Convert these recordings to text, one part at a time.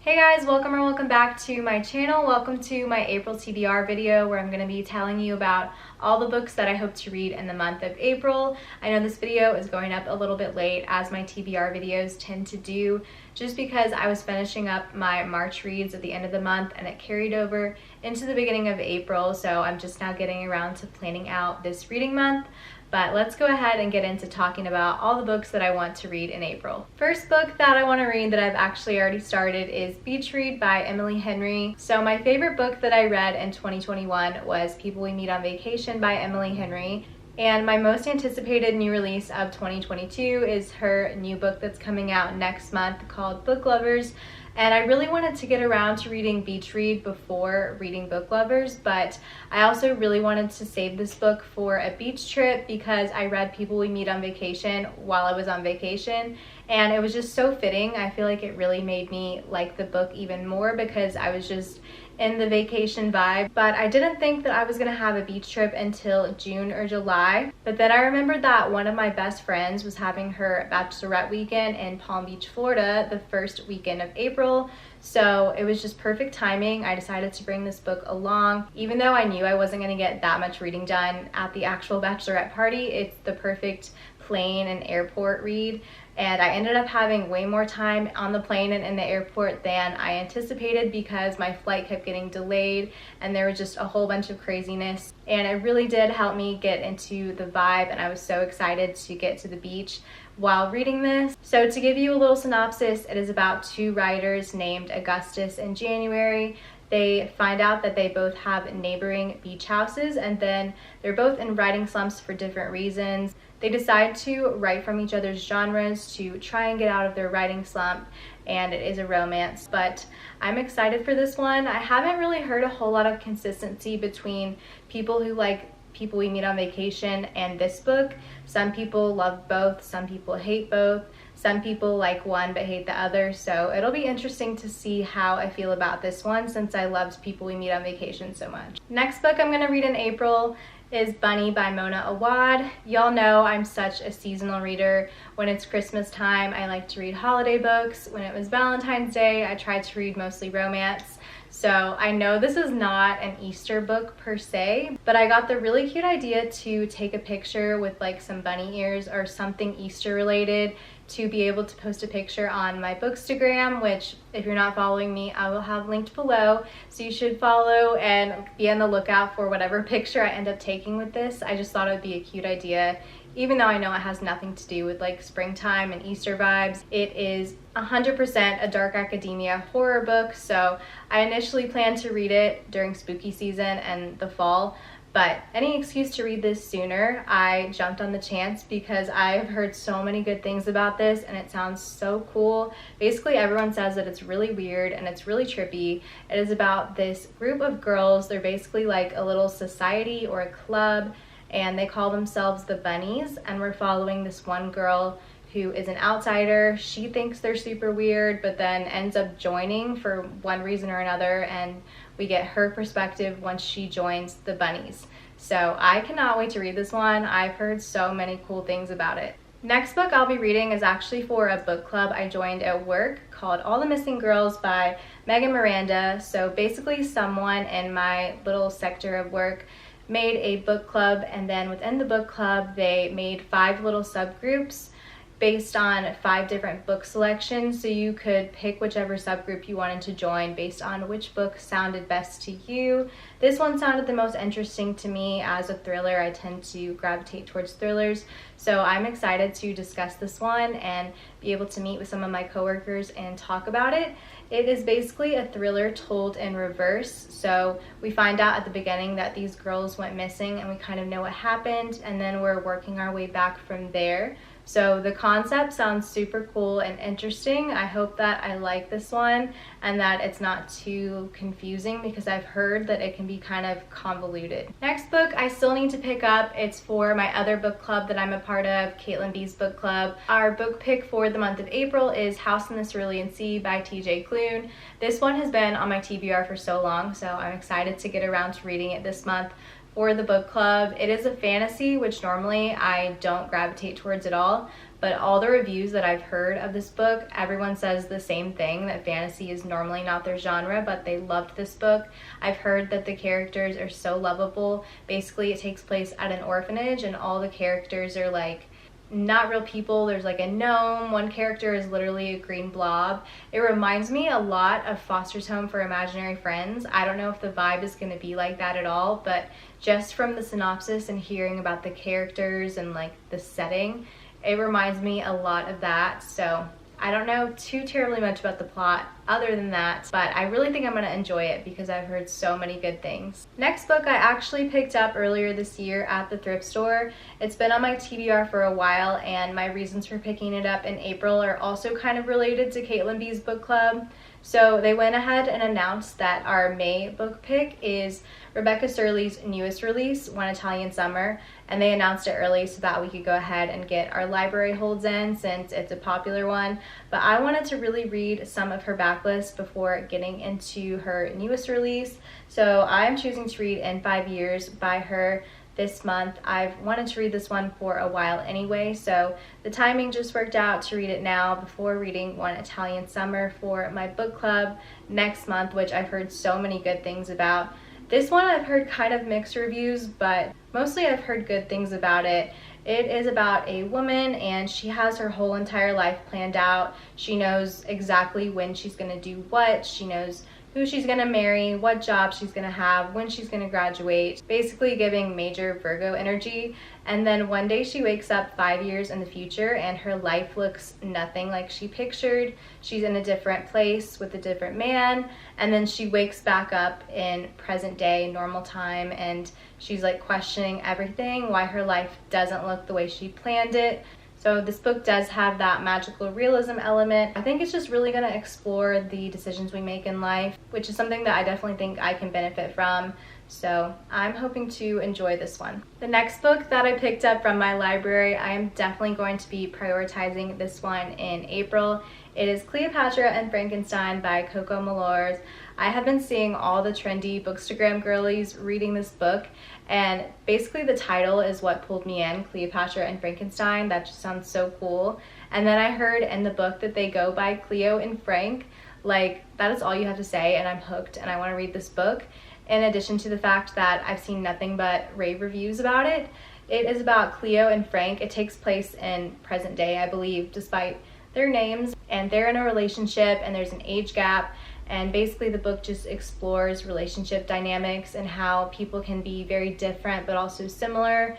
Hey guys, welcome back to my channel. Welcome to my April TBR video where I'm going to be telling you about all the books that I hope to read in the month of April. I know this video is going up a little bit late as my TBR videos tend to do, just because I was finishing up my March reads at the end of the month and it carried over into the beginning of April, so I'm just now getting around to planning out this reading month. But let's go ahead and get into talking about all the books that I want to read in April. First book that I want to read that I've actually already started is Beach Read by Emily Henry. So my favorite book that I read in 2021 was People We Meet on Vacation by Emily Henry. And my most anticipated new release of 2022 is her new book that's coming out next month called Book Lovers. And I really wanted to get around to reading Beach Read before reading Book Lovers, but I also really wanted to save this book for a beach trip because I read People We Meet on Vacation while I was on vacation, and it was just so fitting. I feel like it really made me like the book even more because I was just in the vacation vibe. But I didn't think that I was gonna have a beach trip until June or July. But then I remembered that one of my best friends was having her bachelorette weekend in Palm Beach, Florida, the first weekend of April. So it was just perfect timing. I decided to bring this book along. Even though I knew I wasn't gonna get that much reading done at the actual bachelorette party, it's the perfect plane and airport read. And I ended up having way more time on the plane and in the airport than I anticipated because my flight kept getting delayed and there was just a whole bunch of craziness. And it really did help me get into the vibe, and I was so excited to get to the beach while reading this. So to give you a little synopsis, it is about two writers named Augustus and January. They find out that they both have neighboring beach houses, and then they're both in writing slumps for different reasons. They decide to write from each other's genres to try and get out of their writing slump, and it is a romance. But I'm excited for this one. I haven't really heard a whole lot of consistency between people who like People We Meet on Vacation and this book. Some people love both, some people hate both. Some people like one but hate the other, so it'll be interesting to see how I feel about this one since I loved People We Meet on Vacation so much. Next book I'm gonna read in April is Bunny by Mona Awad. Y'all know I'm such a seasonal reader. When it's Christmas time, I like to read holiday books. When it was Valentine's Day, I tried to read mostly romance. So I know this is not an Easter book per se, but I got the really cute idea to take a picture with like some bunny ears or something Easter related to be able to post a picture on my Bookstagram, which if you're not following me, I will have linked below. So you should follow and be on the lookout for whatever picture I end up taking with this. I just thought it would be a cute idea, even though I know it has nothing to do with like springtime and Easter vibes. It is 100% a dark academia horror book, so I initially planned to read it during spooky season and the fall, but any excuse to read this sooner, I jumped on the chance because I've heard so many good things about this and it sounds so cool. Basically, everyone says that it's really weird and it's really trippy. It is about this group of girls. They're basically like a little society or a club, and they call themselves the Bunnies, and we're following this one girl who is an outsider. She thinks they're super weird, but then ends up joining for one reason or another, and we get her perspective once she joins the Bunnies. So I cannot wait to read this one. I've heard so many cool things about it. Next book I'll be reading is actually for a book club I joined at work called All the Missing Girls by Megan Miranda. So basically someone in my little sector of work made a book club, and then within the book club they made 5 little subgroups based on 5 different book selections, so you could pick whichever subgroup you wanted to join based on which book sounded best to you. This one sounded the most interesting to me. As a thriller, I tend to gravitate towards thrillers, so I'm excited to discuss this one and be able to meet with some of my coworkers and talk about it. It is basically a thriller told in reverse, so we find out at the beginning that these girls went missing and we kind of know what happened, and then we're working our way back from there. So the concept sounds super cool and interesting. I hope that I like this one and that it's not too confusing because I've heard that it can be kind of convoluted. Next book I still need to pick up. It's for my other book club that I'm a part of, Caitlin B's book club. Our book pick for the month of April is House in the Cerulean Sea by TJ Klune. This one has been on my TBR for so long, so I'm excited to get around to reading it this month for the book club. It is a fantasy, which normally I don't gravitate towards at all, but all the reviews that I've heard of this book, everyone says the same thing, that fantasy is normally not their genre, but they loved this book. I've heard that the characters are so lovable. Basically, it takes place at an orphanage, and all the characters are like not real people. There's like a gnome. One character is literally a green blob. It reminds me a lot of Foster's Home for Imaginary Friends. I don't know if the vibe is going to be like that at all, but just from the synopsis and hearing about the characters and like the setting, it reminds me a lot of that. So I don't know too terribly much about the plot other than that, but I really think I'm going to enjoy it because I've heard so many good things. Next book I actually picked up earlier this year at the thrift store. It's been on my TBR for a while, and my reasons for picking it up in April are also kind of related to Caitlin B's book club. So they went ahead and announced that our May book pick is Rebecca Surley's newest release, One Italian Summer, and they announced it early so that we could go ahead and get our library holds in since it's a popular one. But I wanted to really read some of her backlist before getting into her newest release. So I'm choosing to read In 5 Years by her this month. I've wanted to read this one for a while anyway, so the timing just worked out to read it now before reading One Italian Summer for my book club next month, which I've heard so many good things about. This one I've heard kind of mixed reviews, but mostly I've heard good things about it. It is about a woman, and she has her whole entire life planned out. She knows exactly when she's going to do what. She knows who she's going to marry, what job she's going to have, when she's going to graduate, basically giving major Virgo energy. And then one day she wakes up 5 years in the future and her life looks nothing like she pictured. She's in a different place with a different man, and then she wakes back up in present day, normal time, and she's like questioning everything, why her life doesn't look the way she planned it. So this book does have that magical realism element. I think it's just really going to explore the decisions we make in life, which is something that I definitely think I can benefit from. So I'm hoping to enjoy this one. The next book that I picked up from my library, I am definitely going to be prioritizing this one in April. It is Cleopatra and Frankenstein by Coco Malors. I have been seeing all the trendy Bookstagram girlies reading this book, and basically the title is what pulled me in, Cleopatra and Frankenstein. That just sounds so cool. And then I heard in the book that they go by Cleo and Frank. Like, that is all you have to say, and I'm hooked and I want to read this book. In addition to the fact that I've seen nothing but rave reviews about it. It is about Cleo and Frank. It takes place in present day, I believe, despite their names, and they're in a relationship and there's an age gap. And basically the book just explores relationship dynamics and how people can be very different but also similar.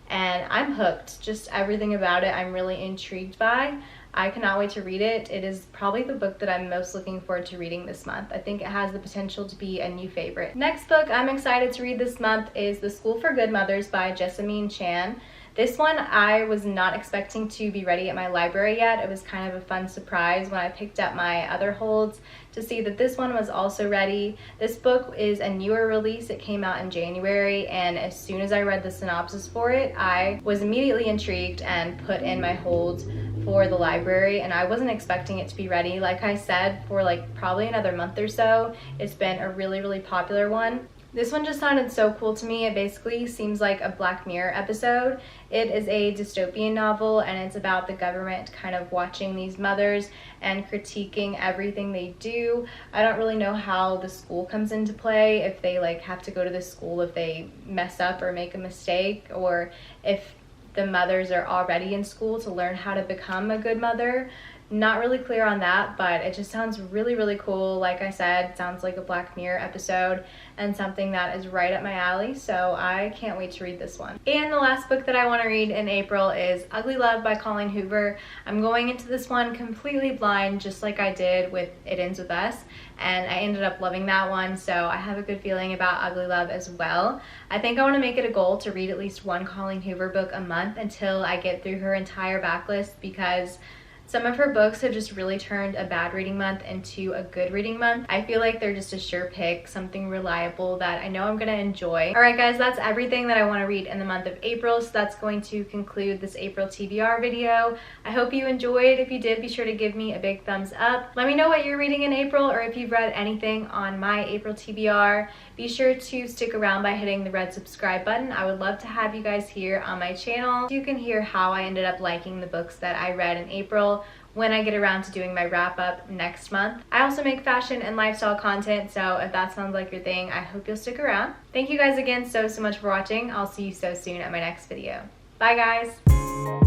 And I'm hooked. Just everything about it I'm really intrigued by. I cannot wait to read it. It is probably the book that I'm most looking forward to reading this month. I think it has the potential to be a new favorite. Next book I'm excited to read this month is The School for Good Mothers by Jessamine Chan. This one I was not expecting to be ready at my library yet. It was kind of a fun surprise when I picked up my other holds to see that this one was also ready. This book is a newer release. It came out in January, and as soon as I read the synopsis for it, I was immediately intrigued and put in my holds for the library, and I wasn't expecting it to be ready. Like I said, for like probably another month or so, it's been a really popular one. This one just sounded so cool to me. It basically seems like a Black Mirror episode. It is a dystopian novel, and it's about the government kind of watching these mothers and critiquing everything they do. I don't really know how the school comes into play, if they like have to go to the school if they mess up or make a mistake, or if the mothers are already in school to learn how to become a good mother. Not really clear on that, but it just sounds really cool. Like I said, it sounds like a Black Mirror episode and something that is right up my alley, so I can't wait to read this one. And the last book that I want to read in April is Ugly Love by Colleen Hoover. I'm going into this one completely blind, just like I did with It Ends With Us, and I ended up loving that one, so I have a good feeling about Ugly Love as well. I think I want to make it a goal to read at least one Colleen Hoover book a month until I get through her entire backlist, because Some of her books have just really turned a bad reading month into a good reading month. I feel like they're just a sure pick, something reliable that I know I'm gonna enjoy. All right guys, that's everything that I want to read in the month of April, so that's going to conclude this April TBR video. I hope you enjoyed. If you did, be sure to give me a big thumbs up. Let me know what you're reading in April, or if you've read anything on my April TBR. Be sure to stick around by hitting the red subscribe button. I would love to have you guys here on my channel. You can hear how I ended up liking the books that I read in April when I get around to doing my wrap up next month. I also make fashion and lifestyle content, so if that sounds like your thing, I hope you'll stick around. Thank you guys again so much for watching. I'll see you so soon at my next video. Bye guys.